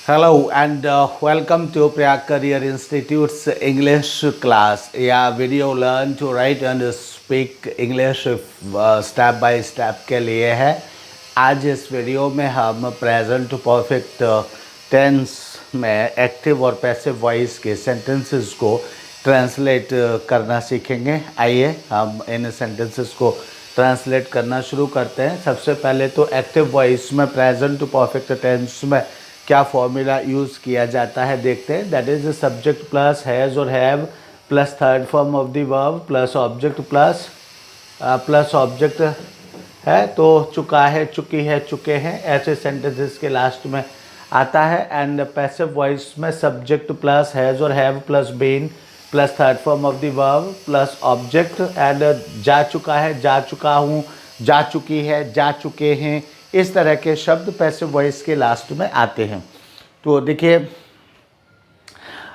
Hello and welcome to Priya Career Institute's English class. Yeah, video learn to write and speak English step by step के लिए है। आज इस video में हम प्रेजेंट परफेक्ट टेंस में एक्टिव और पैसिव वॉइस के सेंटेंसेस को ट्रांसलेट करना सीखेंगे। आइए हम इन सेंटेंसेस को ट्रांसलेट करना शुरू करते हैं। सबसे पहले तो एक्टिव वॉइस में प्रेजेंट परफेक्ट टेंस में क्या फॉर्मूला यूज़ किया जाता है देखते हैं। That is subject plus has और have plus third form of the verb plus object plus object है तो चुका है, चुकी है, चुके हैं, ऐसे सेंटेंसेस के लास्ट में आता है। एंड पैसिव वॉइस में सब्जेक्ट प्लस हैज़ और have plus been plus third form of the verb plus object and जा चुका है, जा चुका हूँ, जा चुकी है, जा चुके हैं, इस तरह के शब्द पैसिव वॉइस के लास्ट में आते हैं। तो देखिए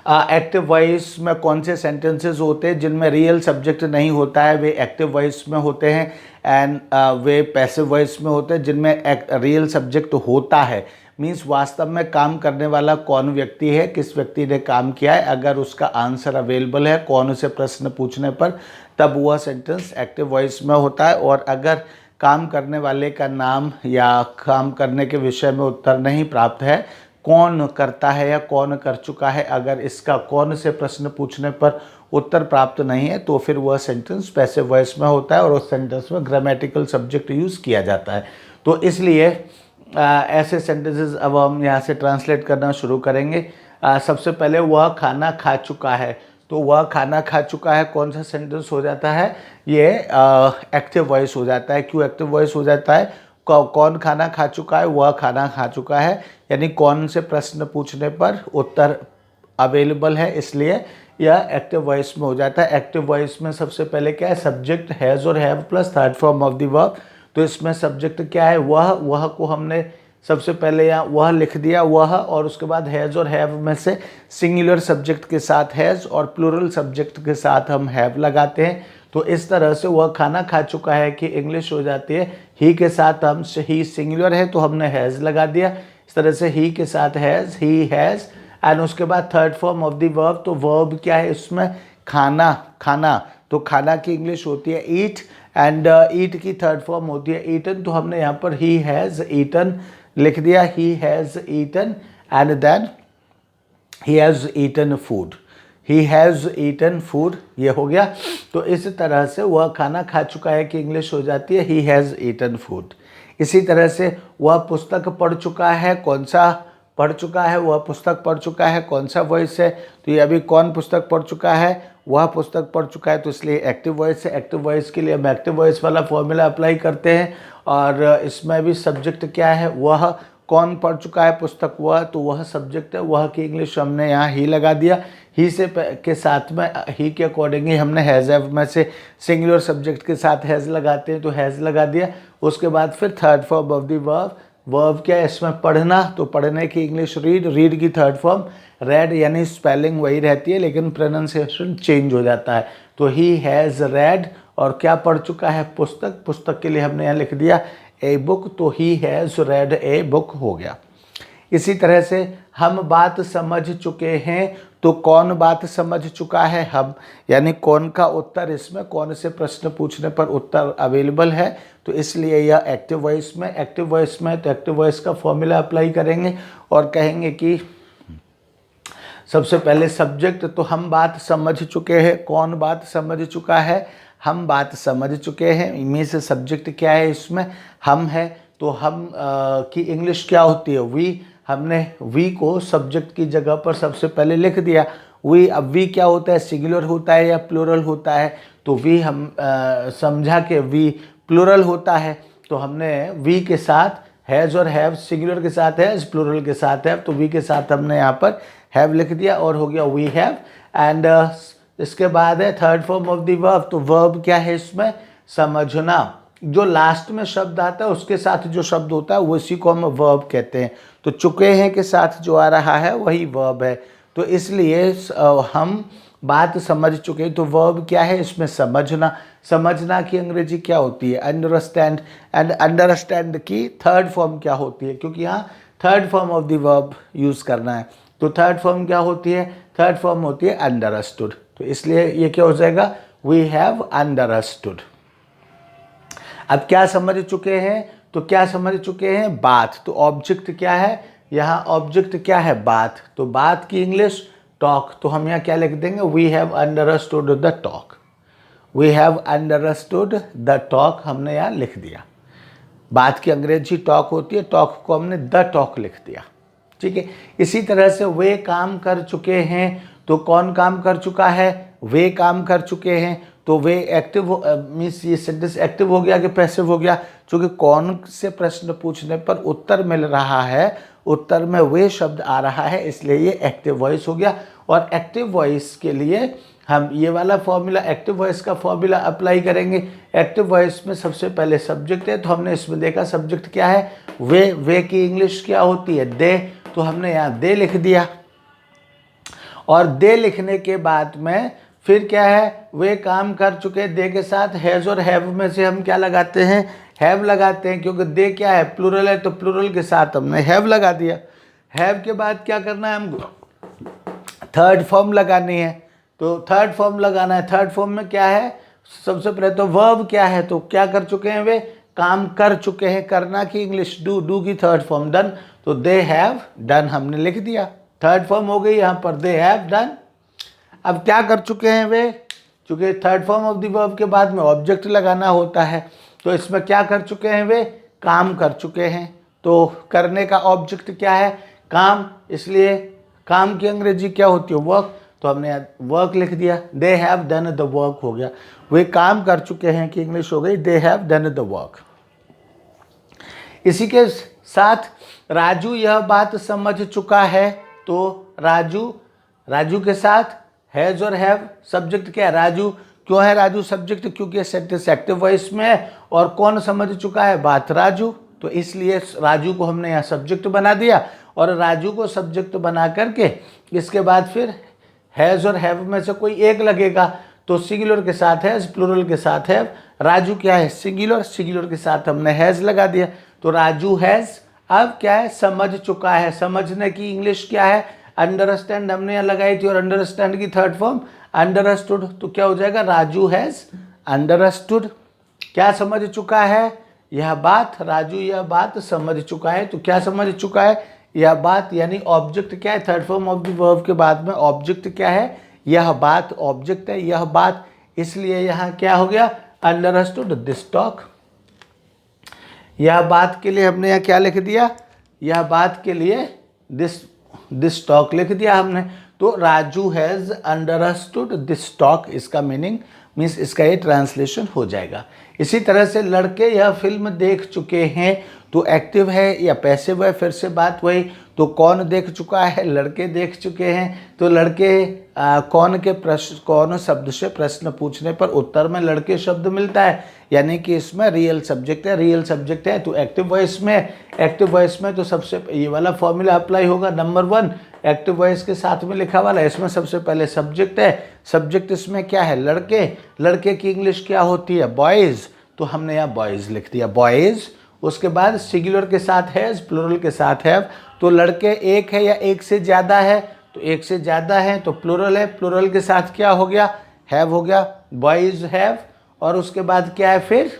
एक्टिव वॉइस में कौन से सेंटेंसेस होते हैं जिनमें रियल सब्जेक्ट नहीं होता है, वे एक्टिव वॉइस में होते हैं। एंड वे पैसिव वॉइस में होते हैं जिनमें रियल सब्जेक्ट होता है। मीन्स वास्तव में काम करने वाला कौन व्यक्ति है, किस व्यक्ति ने काम किया है, अगर उसका आंसर अवेलेबल है कौन से प्रश्न पूछने पर, तब वह सेंटेंस एक्टिव वॉइस में होता है। और अगर काम करने वाले का नाम या काम करने के विषय में उत्तर नहीं प्राप्त है, कौन करता है या कौन कर चुका है, अगर इसका कौन से प्रश्न पूछने पर उत्तर प्राप्त नहीं है तो फिर वह सेंटेंस पैसिव वॉइस में होता है और उस सेंटेंस में ग्रामेटिकल सब्जेक्ट यूज़ किया जाता है। तो इसलिए ऐसे सेंटेंसेस अब हम यहाँ से ट्रांसलेट करना शुरू करेंगे। सबसे पहले वह खाना खा चुका है, तो वह खाना खा चुका है कौन सा सेंटेंस हो जाता है, ये एक्टिव वॉइस हो जाता है। क्यों एक्टिव वॉइस हो जाता है? कौन खाना खा चुका है, वह खाना खा चुका है, यानी कौन से प्रश्न पूछने पर उत्तर अवेलेबल है, इसलिए यह एक्टिव वॉइस में हो जाता है। एक्टिव वॉइस में सबसे पहले क्या है, सब्जेक्ट हैज़ और have plus third form of the verb. तो इसमें सब्जेक्ट क्या है, वह को हमने सबसे पहले यहाँ वह लिख दिया, वह, और उसके बाद हैज़ और हैव में से सिंगुलर सब्जेक्ट के साथ हैज़ और प्लूरल सब्जेक्ट के साथ हम हैव लगाते हैं। तो इस तरह से वह खाना खा चुका है कि इंग्लिश हो जाती है ही के साथ हम ही सिंगुलर है तो हमने हैज़ लगा दिया। इस तरह से ही के साथ हैज़, ही हैज़, एंड उसके बाद third form of the verb. तो वर्ब क्या है इसमें, खाना, खाना, तो खाना की इंग्लिश होती है ईट, एंड ईट की थर्ड फॉर्म होती है ईटन। तो हमने यहाँ पर ही हैज़ ईटन लिख दिया, he has eaten, and then he has eaten food, he has eaten food, ये हो गया। तो इस तरह से वह खाना खा चुका है कि इंग्लिश हो जाती है ही हैज़ ईटन फूड। इसी तरह से वह पुस्तक पढ़ चुका है, कौन सा पढ़ चुका है, वह पुस्तक पढ़ चुका है, कौन सा वॉइस है, तो ये अभी कौन पुस्तक पढ़ चुका है, वह पुस्तक पढ़ चुका है, तो इसलिए एक्टिव वॉइस है। एक्टिव वॉइस के लिए हम एक्टिव वॉइस वाला फॉर्मूला अप्लाई करते हैं और इसमें भी सब्जेक्ट क्या है, वह कौन पढ़ चुका है पुस्तक, वह, तो वह सब्जेक्ट है, वह की इंग्लिश हमने यहाँ ही लगा दिया। ही से के साथ में ही के अकॉर्डिंगली हमने हैज़ हैव में से सिंगुलर सब्जेक्ट के साथ हैज़ लगाते हैं तो हैज़ लगा दिया। उसके बाद फिर third form of the verb, verb क्या है इसमें, पढ़ना, तो पढ़ने की इंग्लिश रीड, रीड की थर्ड फॉर्म रेड, यानी स्पेलिंग वही रहती है लेकिन प्रोनाउंसिएशन चेंज हो जाता है। तो ही हैज़ रेड, और क्या पढ़ चुका है, पुस्तक, पुस्तक के लिए हमने यहाँ लिख दिया ए बुक, तो he has red a book हो गया। इसी तरह से हम बात समझ चुके हैं, तो कौन बात समझ चुका है, हम, यानी कौन का उत्तर, इसमें कौन से प्रश्न पूछने पर उत्तर अवेलेबल है, तो इसलिए यह एक्टिव वॉइस में। एक्टिव वॉइस में तो एक्टिव वॉइस का फॉर्मूला अप्लाई करेंगे और कहेंगे कि सबसे पहले सब्जेक्ट, तो हम बात समझ चुके हैं, कौन बात समझ चुका है, हम बात समझ चुके हैं। मीन्स सब्जेक्ट क्या है इसमें, हम है, तो हम की इंग्लिश क्या होती है, वी, हमने वी को सब्जेक्ट की जगह पर सबसे पहले लिख दिया वी। अब वी क्या होता है, सिंगुलर होता है या प्लूरल होता है, तो वी हम समझा कि वी प्लूरल होता है, तो हमने वी के साथ हैज़ और हैव, सिंगुलर के साथ हैज़, प्लूरल के साथ हैव, तो वी के साथ हमने यहाँ पर हैव लिख दिया और हो गया वी हैव। एंड इसके बाद है third form of the verb, तो वर्ब क्या है इसमें, समझना, जो लास्ट में शब्द आता है उसके साथ जो शब्द होता है उसी को हम वर्ब कहते हैं। तो चुके हैं के साथ जो आ रहा है वही वर्ब है, तो इसलिए हम बात समझ चुके हैं। तो वर्ब क्या है इसमें? समझना। समझना की अंग्रेजी क्या होती है? अंडरस्टैंड। एंड अंडरस्टैंड की थर्ड फॉर्म क्या होती है? क्योंकि यहाँ third form of the verb use करना है। तो थर्ड फॉर्म क्या होती है? थर्ड फॉर्म होती है अंडरस्टूड। तो इसलिए ये क्या हो जाएगा? We have understood. अब क्या समझ चुके हैं? तो क्या समझ चुके हैं? बात। तो ऑब्जेक्ट क्या है? यहाँ ऑब्जेक्ट क्या है? बात। तो बात की इंग्लिश टॉक। तो हम यहाँ क्या लिख देंगे? We have understood the talk. We have understood the talk हमने यहाँ लिख दिया। बात की अंग्रेजी टॉक होती है, टॉक को हमने द टॉक लिख दिया। ठीक है। इसी तरह से वे काम कर चुके हैं। तो कौन काम कर चुका है? वे काम कर चुके हैं। तो वे एक्टिव मीन्स ये सेंटेंस एक्टिव हो गया कि पैसिव हो गया? क्योंकि कौन से प्रश्न पूछने पर उत्तर मिल रहा है, उत्तर में वे शब्द आ रहा है, इसलिए ये एक्टिव वॉइस हो गया। और एक्टिव वॉइस के लिए हम ये वाला फॉर्मूला, एक्टिव वॉइस का फॉर्मूला अप्लाई करेंगे। एक्टिव वॉइस में सबसे पहले सब्जेक्ट है, तो हमने इसमें देखा सब्जेक्ट क्या है? वे की इंग्लिश क्या होती है? दे। तो हमने यहाँ दे लिख दिया। और दे लिखने के बाद में फिर क्या है? वे काम कर चुके। दे के साथ हैज़ और हैव में से हम क्या लगाते हैं? हैव लगाते हैं, क्योंकि दे क्या है? प्लूरल है, तो प्लूरल के साथ हमने हैव लगा दिया। हैव के बाद क्या करना है हमको? थर्ड फॉर्म लगानी है। तो थर्ड फॉर्म लगाना है। थर्ड फॉर्म में क्या है? सबसे पहले तो वर्ब क्या है? तो क्या कर चुके हैं? वे काम कर चुके हैं। करना की इंग्लिश डू। डू की थर्ड फॉर्म डन। तो दे हैव डन हमने लिख दिया। थर्ड फॉर्म हो गई यहाँ पर, दे हैव डन। अब क्या कर चुके हैं वे? चूंकि third form of the verb के बाद में ऑब्जेक्ट लगाना होता है, तो इसमें क्या कर चुके हैं वे? काम कर चुके हैं। तो करने का ऑब्जेक्ट क्या है? काम। इसलिए काम की अंग्रेजी क्या होती है? वर्क। तो हमने वर्क लिख दिया। They have done the work हो गया। वे काम कर चुके हैं की इंग्लिश हो गई they have done the work. इसी के साथ राजू यह बात समझ चुका है। तो राजू के साथ हैज और हैव। सब्जेक्ट क्या है? राजू। क्यों है राजू सब्जेक्ट? क्योंकि सेंटेंस एक्टिव वॉइस में है। और कौन समझ चुका है? बात राजू। तो इसलिए राजू को हमने यहाँ सब्जेक्ट बना दिया। और राजू को सब्जेक्ट बना करके इसके बाद फिर हैज़ और हैव में से कोई एक लगेगा। तो सिंगुलर के साथ हैज़, प्लूरल के साथ हैव। राजू क्या है? सिंगुलर। सिंगुलर के साथ हमने हैज़ लगा दिया। तो राजू हैज़ अब क्या है? समझ चुका है। समझने की इंग्लिश क्या है? अंडरस्टैंड हमने यहाँ लगाई थी। और अंडरस्टैंड की थर्ड फॉर्म अंडरस्टूड। तो क्या हो जाएगा? Raju has understood. क्या समझ चुका है? यह बात। राजू यह बात समझ चुका है। तो क्या समझ चुका है? यह बात। यानी ऑब्जेक्ट क्या है? Third form of the verb के बाद में ऑब्जेक्ट क्या है? यह बात ऑब्जेक्ट है, यह बात। इसलिए यहाँ क्या हो गया? Understood this talk. यह बात के लिए हमने यहाँ क्या लिख दिया? यह बात के लिए दिस टॉक लिख दिया हमने। तो Raju has understood this talk, इसका मीनिंग मीन्स इसका ये ट्रांसलेशन हो जाएगा। इसी तरह से लड़के यह फिल्म देख चुके हैं। तो एक्टिव है या पैसिव है? फिर से बात वही। तो कौन देख चुका है? लड़के देख चुके हैं। तो लड़के कौन के प्रश्न, कौन शब्द से प्रश्न पूछने पर उत्तर में लड़के शब्द मिलता है, यानी कि इसमें रियल सब्जेक्ट है। रियल सब्जेक्ट है तो एक्टिव वॉइस में। एक्टिव वॉइस में तो सबसे ये वाला फॉर्मूला अप्लाई होगा। नंबर 1 एक्टिव वॉइस के साथ में लिखा वाला, इसमें सबसे पहले सब्जेक्ट है। सब्जेक्ट इसमें क्या है? लड़के। लड़के की इंग्लिश क्या होती है? बॉयज़। तो हमने यहाँ बॉयज़ लिख दिया, बॉयज़। उसके बाद सिंगुलर के साथ हैज़, प्लूरल के साथ हैव। तो लड़के एक है या एक से ज़्यादा है? तो एक से ज़्यादा है तो प्लूरल है। प्लूरल के साथ क्या हो गया? हैव हो गया। Boys have. और उसके बाद क्या है फिर?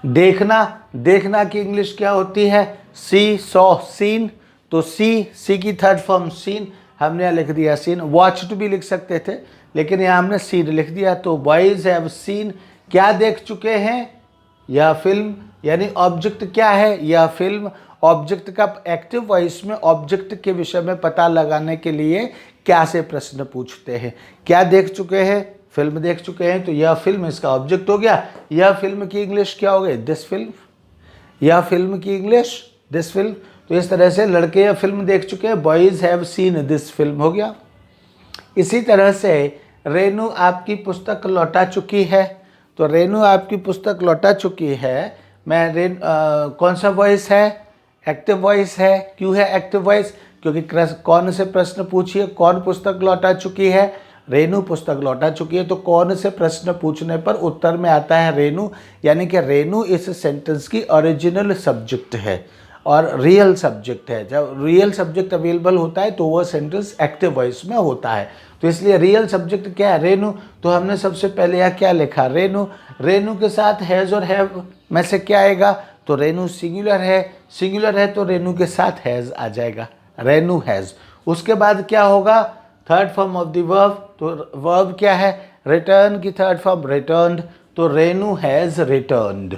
देखना। देखना की इंग्लिश क्या होती है? सी, सॉ, सीन। तो सी की थर्ड फॉर्म सीन हमने यहाँ लिख दिया सीन। वॉच्ड भी लिख सकते थे, लेकिन यहाँ हमने सीन लिख दिया। तो बॉयज़ हैव सीन। क्या देख चुके हैं? यह फिल्म। यानी ऑब्जेक्ट क्या है? यह फिल्म। ऑब्जेक्ट का एक्टिव वॉइस में ऑब्जेक्ट के विषय में पता लगाने के लिए क्या से प्रश्न पूछते हैं? क्या देख चुके हैं? फिल्म देख चुके हैं। तो यह फिल्म इसका ऑब्जेक्ट हो गया। यह फिल्म की इंग्लिश क्या हो गई? This film. यह फिल्म की इंग्लिश दिस फिल्म। तो इस तरह से लड़के यह फिल्म देख चुके हैं, boys have seen this film हो गया। इसी तरह से रेनू आपकी पुस्तक लौटा चुकी है। तो रेनू आपकी पुस्तक लौटा चुकी है। कौन सा वॉइस है? एक्टिव वॉइस है। क्यों है एक्टिव वॉइस? क्योंकि कौन से प्रश्न पूछिए, कौन पुस्तक लौटा चुकी है, रेनू पुस्तक लौटा चुकी है। तो कौन से प्रश्न पूछने पर उत्तर में आता है रेनू, यानी कि रेनू इस सेंटेंस की ओरिजिनल सब्जेक्ट है और रियल सब्जेक्ट है। जब रियल सब्जेक्ट अवेलेबल होता है तो वह सेंटेंस एक्टिव वॉइस में होता है। तो इसलिए रियल सब्जेक्ट क्या है, रेनू। तो हमने सबसे पहले यहाँ क्या लिखा, रेनू। रेनू के साथ हैज़ और हैव में से क्या आएगा, तो रेनू सिंगुलर है, सिंगुलर है तो रेनू के साथ हैज़ आ जाएगा, रेनू हैज़। उसके बाद क्या होगा, third form of the verb, तो वर्ब क्या है, रिटर्न की थर्ड फॉर्म रिटर्न्ड, तो Renu has returned,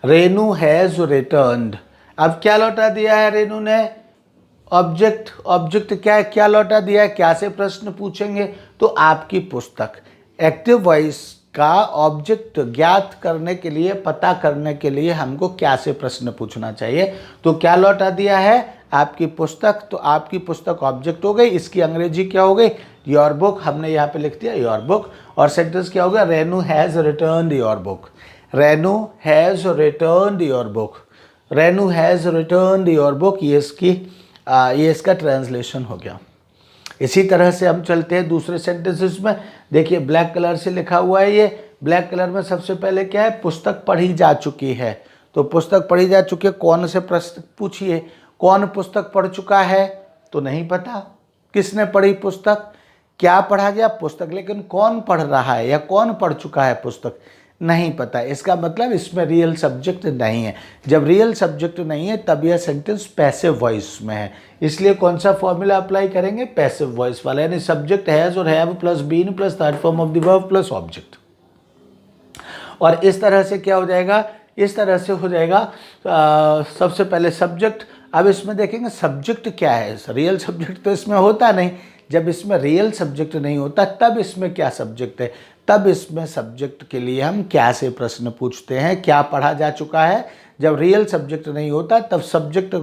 Renu has returned. अब क्या लौटा दिया है रेनू ने, ऑब्जेक्ट। ऑब्जेक्ट क्या है, क्या लौटा दिया है, क्या से प्रश्न पूछेंगे, तो आपकी पुस्तक। एक्टिव वॉइस का ऑब्जेक्ट ज्ञात करने के लिए, पता करने के लिए हमको क्या से प्रश्न पूछना चाहिए, तो क्या लौटा दिया है, आपकी पुस्तक। तो आपकी पुस्तक ऑब्जेक्ट हो गई, इसकी अंग्रेजी क्या हो गई, योर बुक। हमने यहाँ पे लिख दिया योर बुक, और सेंटेंस क्या होगा, Renu has returned your book, Renu has returned your book, Renu has returned your book. ये इसका ट्रांसलेशन हो गया। इसी तरह से हम चलते हैं दूसरे सेंटेंसेस में। देखिए ब्लैक कलर से लिखा हुआ है, ये ब्लैक कलर में सबसे पहले क्या है, पुस्तक पढ़ी जा चुकी है। तो पुस्तक पढ़ी जा चुकी है, कौन से प्रश्न पूछिए, कौन पुस्तक पढ़ चुका है, तो नहीं पता, किसने पढ़ी पुस्तक, क्या पढ़ा गया पुस्तक, लेकिन कौन पढ़ रहा है या कौन पढ़ चुका है पुस्तक, नहीं पता। इसका मतलब इसमें रियल सब्जेक्ट नहीं है। जब रियल सब्जेक्ट नहीं है तब यह सेंटेंस पैसिव वॉइस में है। इसलिए कौन सा फॉर्मूला अप्लाई करेंगे, पैसिव वॉइस वाला, यानी सब्जेक्ट हैज़ और have plus been plus third form of the verb plus object. और इस तरह से क्या हो जाएगा, इस तरह से हो जाएगा सबसे पहले सब्जेक्ट। अब इसमें देखेंगे सब्जेक्ट क्या है, रियल सब्जेक्ट तो इसमें होता नहीं। जब इसमें रियल सब्जेक्ट नहीं होता तब इसमें क्या सब्जेक्ट है, तब इसमें सब्जेक्ट के लिए हम क्या से प्रश्न पूछते हैं, क्या पढ़ा जा चुका है। जब रियल सब्जेक्ट नहीं होता तब सब्जेक्ट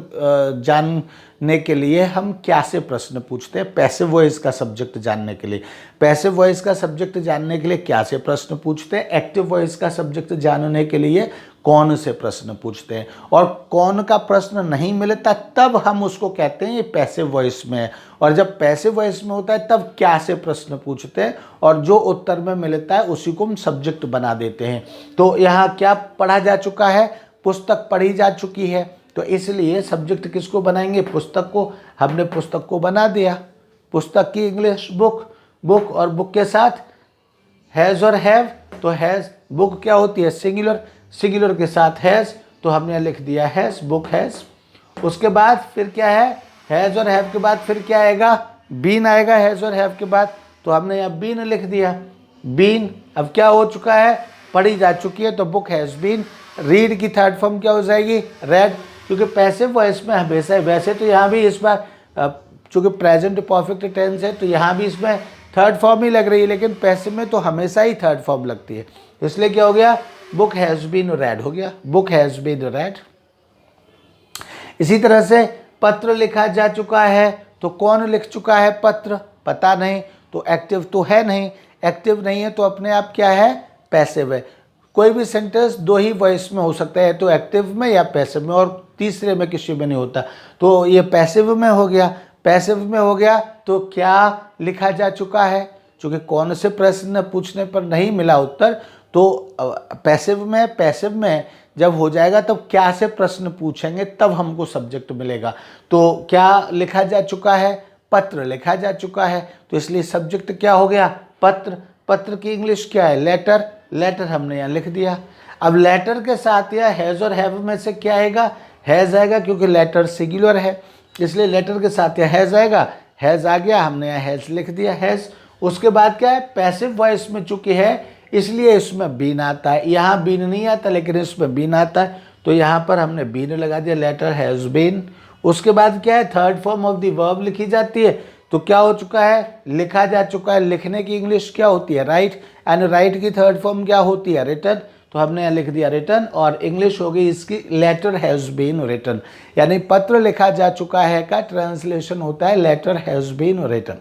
जानने के लिए हम क्या से प्रश्न पूछते हैं, पैसिव वॉइस का सब्जेक्ट जानने के लिए। पैसिव वॉइस का सब्जेक्ट जानने के लिए क्या से प्रश्न पूछते हैं, एक्टिव वॉइस का सब्जेक्ट जानने के लिए कौन से प्रश्न पूछते हैं। और कौन का प्रश्न नहीं मिलता तब हम उसको कहते हैं ये पैसिव वॉइस में है। और जब पैसिव वॉइस में होता है तब क्या से प्रश्न पूछते हैं, और जो उत्तर में मिलता है उसी को हम सब्जेक्ट बना देते हैं। तो यहाँ क्या पढ़ा जा चुका है, पुस्तक पढ़ी जा चुकी है, तो इसलिए सब्जेक्ट किसको बनाएंगे, पुस्तक को। हमने पुस्तक को बना दिया, पुस्तक की इंग्लिश बुक, बुक और बुक के साथ हैज़ और हैव, तो हैज़, बुक क्या होती है सिंगुलर, सिंगुलर के साथ हैज़, तो हमने लिख दिया हैज़, बुक हैज़। उसके बाद फिर क्या है, हैज़ और हैव के बाद फिर क्या आएगा, बीन आएगा हैज़ और हैव के बाद, तो हमने यहाँ बीन लिख दिया, बीन। अब क्या हो चुका है, पढ़ी जा चुकी है, तो बुक हैज़ बीन। रीड की थर्ड फॉर्म क्या हो जाएगी, रेड, क्योंकि पैसिव वॉइस में हमेशा, वैसे तो यहाँ भी इस बार चूँकि प्रेजेंट परफेक्ट टेंस है तो यहाँ भी इसमें थर्ड फॉर्म ही लग रही है, लेकिन पैसिव में तो हमेशा ही थर्ड फॉर्म लगती है। इसलिए क्या हो गया, बुक हैज़ बीन रेड हो गया, बुक हैज़ बीन रेड। इसी तरह से पत्र लिखा जा चुका है, तो कौन लिख चुका है पत्र, पता नहीं, तो एक्टिव तो है नहीं, एक्टिव नहीं है तो अपने आप क्या है, पैसिव है। कोई भी सेंटेंस दो ही वॉइस में हो सकता है, तो एक्टिव में या पैसिव में, और तीसरे में किसी में नहीं होता। तो ये पैसिव में हो गया, पैसिव में हो गया तो क्या लिखा जा चुका है, क्योंकि कौन से प्रश्न पूछने पर नहीं मिला उत्तर, तो पैसिव में जब हो जाएगा तब क्या से प्रश्न पूछेंगे, तब हमको सब्जेक्ट मिलेगा। तो क्या लिखा जा चुका है, पत्र लिखा जा चुका है, तो इसलिए सब्जेक्ट क्या हो गया, पत्र। पत्र की इंग्लिश क्या है, लेटर, लेटर हमने यहाँ लिख दिया। अब लेटर के साथ या हैज़ और हैव में से क्या आएगा, हैज़ आएगा, क्योंकि लेटर सिंगुलर है, इसलिए लेटर के साथ या हैज़ आएगा, हैज़ आ गया, हमने यहाँ हैज़ लिख दिया, हैज़। उसके बाद क्या है, पैसिव वॉइस में चूँकि है इसलिए इसमें बीन आता है, यहाँ बीन नहीं आता लेकिन इसमें बीन आता है, तो यहाँ पर हमने बीन लगा दिया, लेटर हैज़ बीन। उसके बाद क्या है, third form of the verb लिखी जाती है, तो क्या हो चुका है, लिखा जा चुका है। लिखने की इंग्लिश क्या होती है, राइट, एंड राइट की थर्ड फॉर्म क्या होती है, रिटन, तो हमने यहाँ लिख दिया रिटन, और इंग्लिश हो गई इसकी लेटर हैज़ बीन रिटन, यानी पत्र लिखा जा चुका है का ट्रांसलेशन होता है letter has been written.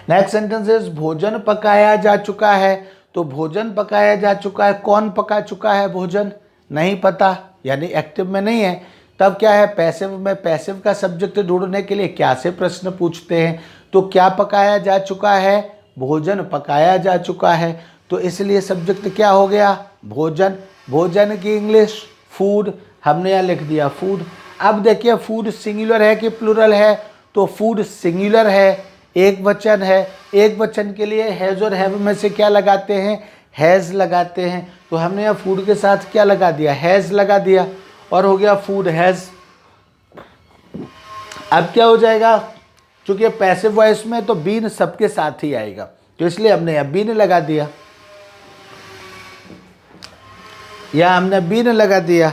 Next sentence is भोजन पकाया जा चुका है, तो भोजन पकाया जा चुका है, कौन पका चुका है भोजन, नहीं पता, यानी एक्टिव में नहीं है। तब क्या है, पैसिव में पैसिव का सब्जेक्ट ढूंढने के लिए क्या से प्रश्न पूछते हैं, तो क्या पकाया जा चुका है, भोजन पकाया जा चुका है, तो इसलिए सब्जेक्ट क्या हो गया, भोजन। भोजन की इंग्लिश फूड, हमने यहाँ लिख दिया फूड। अब देखिए फूड सिंगुलर है कि प्लूरल है, तो फूड सिंगुलर है, एक वचन है। एक वचन के लिए हैज़ और हैव में से क्या लगाते हैं, हैज़ लगाते हैं। तो हमने यहाँ फूड के साथ क्या लगा दिया, हैज़ लगा दिया, और हो गया फूड हैज़। अब क्या हो जाएगा, चूंकि पैसिव वॉइस में तो बीन सबके साथ ही आएगा, तो इसलिए हमने यहाँ बीन लगा दिया, यहाँ हमने बीन लगा दिया।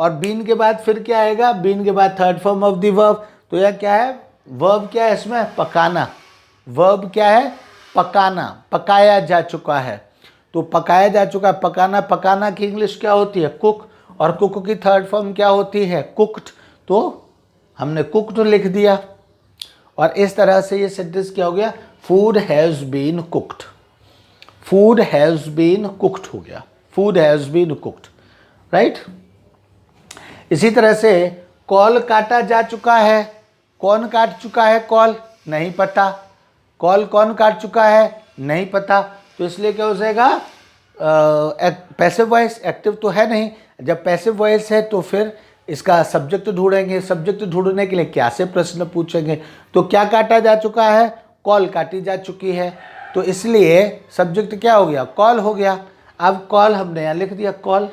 और बीन के बाद फिर क्या आएगा, बीन के बाद third form of the verb. तो यह क्या है, वर्ब क्या है इसमें, पकाना। वर्ब क्या है, पकाना, पकाया जा चुका है। तो पकाया जा चुका है, पकाना। पकाना की इंग्लिश क्या होती है, कुक, और कुक की थर्ड फॉर्म क्या होती है, कुक्ड। तो हमने कुक्ड लिख दिया, और इस तरह से ये सेंटेंस क्या हो गया, food has been cooked. Food has been cooked हो गया, food has been cooked, right. इसी तरह से कॉल काटा जा चुका है। कौन काट चुका है कॉल, नहीं पता। कॉल कौन काट चुका है, नहीं पता। तो इसलिए क्या हो जाएगा, पैसिव वॉइस, एक्टिव तो है नहीं। जब पैसिव वॉइस है तो फिर इसका सब्जेक्ट ढूंढेंगे। सब्जेक्ट ढूंढने के लिए क्या से प्रश्न पूछेंगे, तो क्या काटा जा चुका है, कॉल काटी जा चुकी है। तो इसलिए सब्जेक्ट क्या हो गया, कॉल हो गया। अब कॉल हमने यहाँ लिख दिया, कॉल।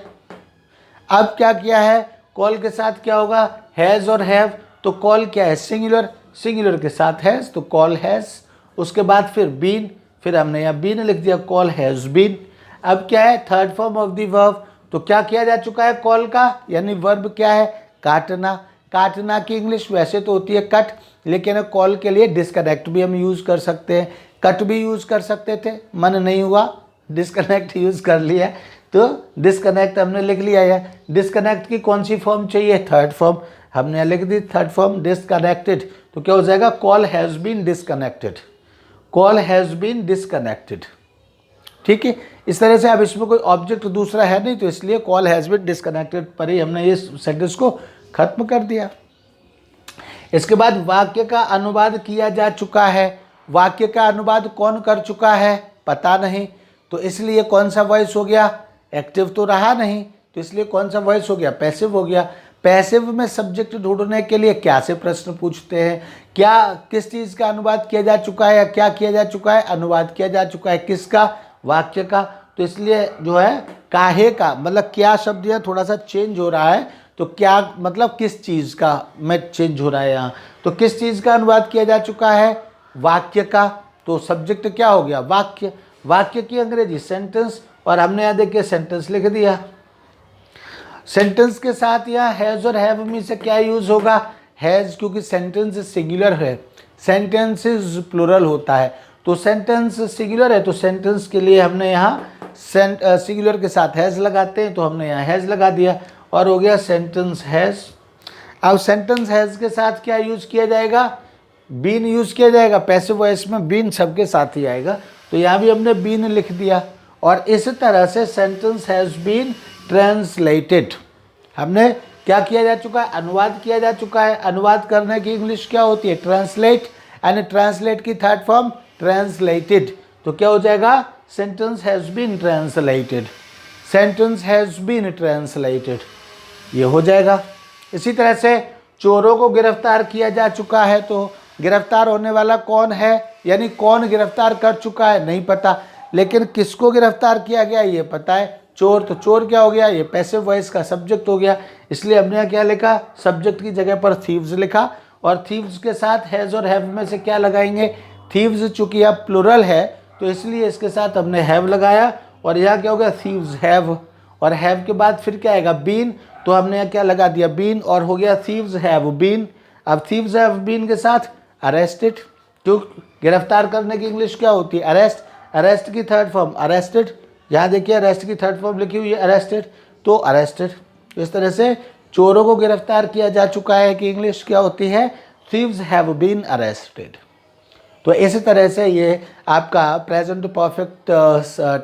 अब क्या किया है, कॉल के साथ क्या होगा, हैज़ और हैव। तो कॉल क्या है, सिंगुलर, सिंगुलर के साथ हैज़, तो कॉल हैज़। उसके बाद फिर बीन, फिर हमने यहाँ बीन लिख दिया, कॉल हैज़ बीन। अब क्या है, third form of the verb. तो क्या किया जा चुका है कॉल का, यानी वर्ब क्या है, काटना। काटना की इंग्लिश वैसे तो होती है कट, लेकिन कॉल के लिए डिस्कनेक्ट भी हम यूज़ कर सकते हैं, कट भी यूज़ कर सकते थे, मन नहीं हुआ, डिस्कनेक्ट यूज़ कर लिया, तो डिस्कनेक्ट हमने लिख लिया है। डिस्कनेक्ट की कौन सी फॉर्म चाहिए, थर्ड फॉर्म, हमने लिख दी थर्ड फॉर्म, डिस्कनेक्टेड। तो क्या हो जाएगा, call has been disconnected, call has been disconnected, ठीक है। इस तरह से अब इसमें कोई ऑब्जेक्ट दूसरा है नहीं, तो इसलिए कॉल हैज़ बीन डिस्कनेक्टेड पर ही हमने इस सेंटेंस को खत्म कर दिया। इसके बाद वाक्य का अनुवाद किया जा चुका है। वाक्य का अनुवाद कौन कर चुका है, पता नहीं, तो इसलिए कौन सा वॉइस हो गया, एक्टिव तो रहा नहीं, तो इसलिए कौन सा वॉइस हो गया, पैसिव हो गया। पैसिव में सब्जेक्ट ढूंढने के लिए क्या से प्रश्न पूछते हैं, क्या किस चीज़ का अनुवाद किया जा चुका है, या क्या किया जा चुका है, अनुवाद किया जा चुका है किसका, वाक्य का। तो इसलिए जो है काहे का मतलब क्या शब्द यह थोड़ा सा चेंज हो रहा है, तो क्या मतलब किस चीज़ का में चेंज हो रहा है यहाँ, तो किस चीज़ का अनुवाद किया जा चुका है, वाक्य का। तो सब्जेक्ट क्या हो गया, वाक्य। वाक्य की अंग्रेजी सेंटेंस, और हमने यहाँ देखिए सेंटेंस लिख दिया। सेंटेंस के साथ यहाँ हैज़ और हैव में से क्या यूज़ होगा, हैज़, क्योंकि सेंटेंस सिंगुलर है, सेंटेंसेस प्लूरल होता है। तो सेंटेंस सिंगुलर है, तो सेंटेंस के लिए हमने यहाँ सिंगुलर के साथ हैज़ लगाते हैं, तो हमने यहाँ हैज़ लगा दिया, और हो गया सेंटेंस हैज़। अब सेंटेंस हैज़ के साथ क्या यूज़ किया जाएगा, बीन यूज़ किया जाएगा। पैसिव वॉइस में बीन सबके साथ ही आएगा, तो यहाँ भी हमने बीन लिख दिया। और इस तरह से सेंटेंस हैज़ बीन ट्रांसलेटेड, हमने क्या किया जा चुका है, अनुवाद किया जा चुका है। अनुवाद करने की इंग्लिश क्या होती है, ट्रांसलेट, एंड ट्रांसलेट की थर्ड फॉर्म ट्रांसलेटेड। तो क्या हो जाएगा, sentence has been translated, sentence has been translated, ये हो जाएगा। इसी तरह से चोरों को गिरफ्तार किया जा चुका है, तो गिरफ्तार होने वाला कौन है, यानी कौन गिरफ्तार कर चुका है नहीं पता, लेकिन किसको गिरफ्तार किया गया ये पता है, चोर। तो चोर क्या हो गया, ये पैसिव वॉइस का सब्जेक्ट हो गया, इसलिए हमने यहाँ क्या लिखा, सब्जेक्ट की जगह पर थीव्स लिखा, और थीव्स के साथ हैज़ और हैव में से क्या लगाएंगे, थीव्स। चूंकि अब प्लूरल है तो इसलिए इसके साथ हमने हैव लगाया, और यहाँ क्या हो गया, थीव्स हैव, और हैव के बाद फिर क्या आएगा, बीन। तो हमने यहाँ क्या लगा दिया, बीन, और हो गया थीव्स हैव बीन। अब थीव्स हैव बीन के साथ अरेस्टेड, जो गिरफ्तार करने की इंग्लिश क्या होती है, अरेस्ट। अरेस्ट की थर्ड फॉर्म अरेस्टेड, यहाँ देखिए अरेस्ट की थर्ड फॉर्म लिखी हुई है अरेस्टेड, तो अरेस्टेड। इस तरह से चोरों को गिरफ्तार किया जा चुका है कि इंग्लिश क्या होती है, थीव्स हैव बीन अरेस्टेड। तो इसी तरह से ये आपका प्रेजेंट परफेक्ट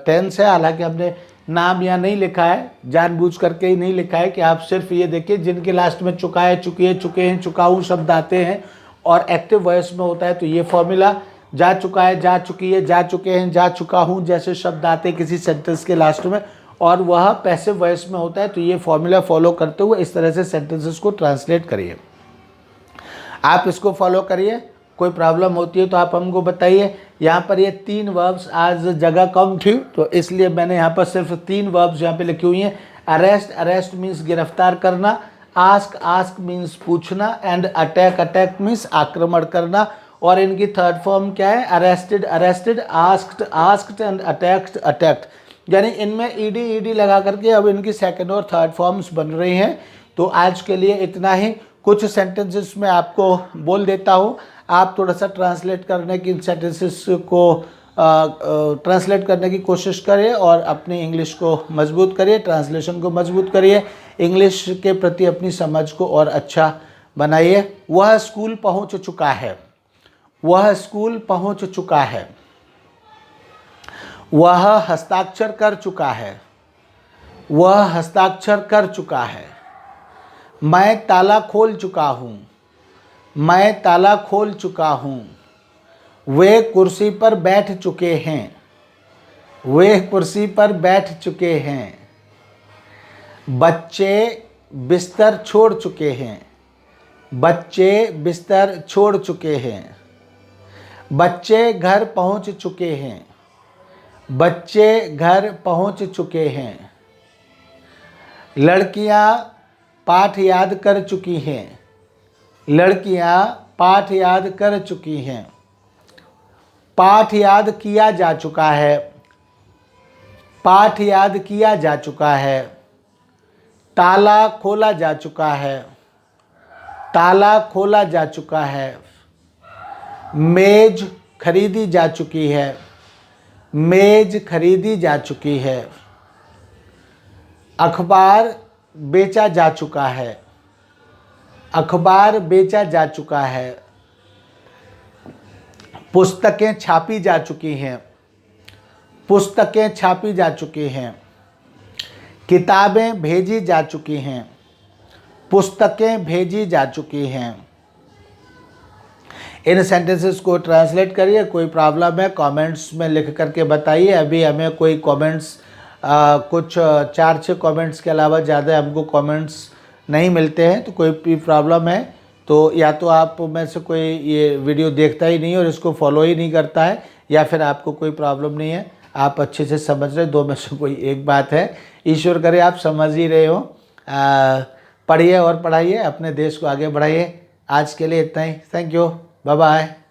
टेंस है। हालांकि हमने नाम यहाँ नहीं लिखा है, जानबूझ करके ही नहीं लिखा है कि आप सिर्फ ये देखिए जिनके लास्ट में चुका है, चुकी है, चुके हैं, चुका हूँ शब्द आते हैं और एक्टिव वॉइस में होता है तो ये फॉर्मूला जा चुका है, जा चुकी है, जा चुके हैं, जा चुका हूँ जैसे शब्द आते हैं किसी सेंटेंस के लास्ट में, और वह पैसिव वॉइस में होता है तो ये फॉर्मूला फॉलो करते हुए इस तरह से सेंटेंसेस को ट्रांसलेट करिए। आप इसको फॉलो करिए, कोई प्रॉब्लम होती है तो आप हमको बताइए। यहाँ पर ये 3 वर्ब्स, आज जगह कम थी तो इसलिए मैंने यहाँ पर सिर्फ 3 वर्ब्स यहाँ पे लिखी हुई हैं। अरेस्ट, अरेस्ट मीन्स गिरफ्तार करना, आस्क, आस्क मीन्स पूछना, एंड अटैक, अटैक मीन्स आक्रमण करना। और इनकी थर्ड फॉर्म क्या है? Arrested, arrested, asked, asked and attacked, attacked. यानी इनमें ईडी ईडी लगा करके अब इनकी सेकंड और थर्ड फॉर्म्स बन रही हैं। तो आज के लिए इतना ही। कुछ सेंटेंसेस में आपको बोल देता हूँ, आप थोड़ा सा ट्रांसलेट करने की, इन सेंटेंसेस को ट्रांसलेट करने की कोशिश करिए और अपनी इंग्लिश को मजबूत करिए, ट्रांसलेशन को मजबूत करिए, इंग्लिश के प्रति अपनी समझ को और अच्छा बनाइए। वह स्कूल पहुँच चुका है, वह स्कूल पहुँच चुका है, वह हस्ताक्षर कर चुका है, वह हस्ताक्षर कर चुका है, मैं ताला खोल चुका हूँ, मैं ताला खोल चुका हूँ, वे कुर्सी पर बैठ चुके हैं, वे कुर्सी पर बैठ चुके हैं, बच्चे बिस्तर छोड़ चुके हैं, बच्चे बिस्तर छोड़ चुके हैं, बच्चे घर पहुँच चुके हैं, बच्चे घर पहुँच चुके हैं, लड़कियाँ पाठ याद कर चुकी हैं, लड़कियाँ पाठ याद कर चुकी हैं, पाठ याद किया जा चुका है, पाठ याद किया जा चुका है, ताला खोला जा चुका है, ताला खोला जा चुका है, मेज खरीदी जा चुकी है, मेज खरीदी जा चुकी है, अखबार बेचा जा चुका है, अखबार बेचा जा चुका है, पुस्तकें छापी जा चुकी हैं, पुस्तकें छापी जा चुकी हैं, किताबें भेजी जा चुकी हैं, पुस्तकें भेजी जा चुकी हैं। इन सेंटेंसेस को ट्रांसलेट करिए। कोई प्रॉब्लम है कमेंट्स में लिख करके बताइए। अभी हमें कोई कमेंट्स कुछ 4-6 कमेंट्स के अलावा ज़्यादा हमको कमेंट्स नहीं मिलते हैं। तो कोई भी प्रॉब्लम है तो या तो आप में से कोई ये वीडियो देखता ही नहीं है और इसको फॉलो ही नहीं करता है, या फिर आपको कोई प्रॉब्लम नहीं है, आप अच्छे से समझ रहे, दो में से कोई एक बात है। ईश्वर करे आप समझ ही रहे हो। पढ़िए और पढ़ाइए, अपने देश को आगे बढ़ाइए। आज के लिए इतना ही। Thank you, bye bye.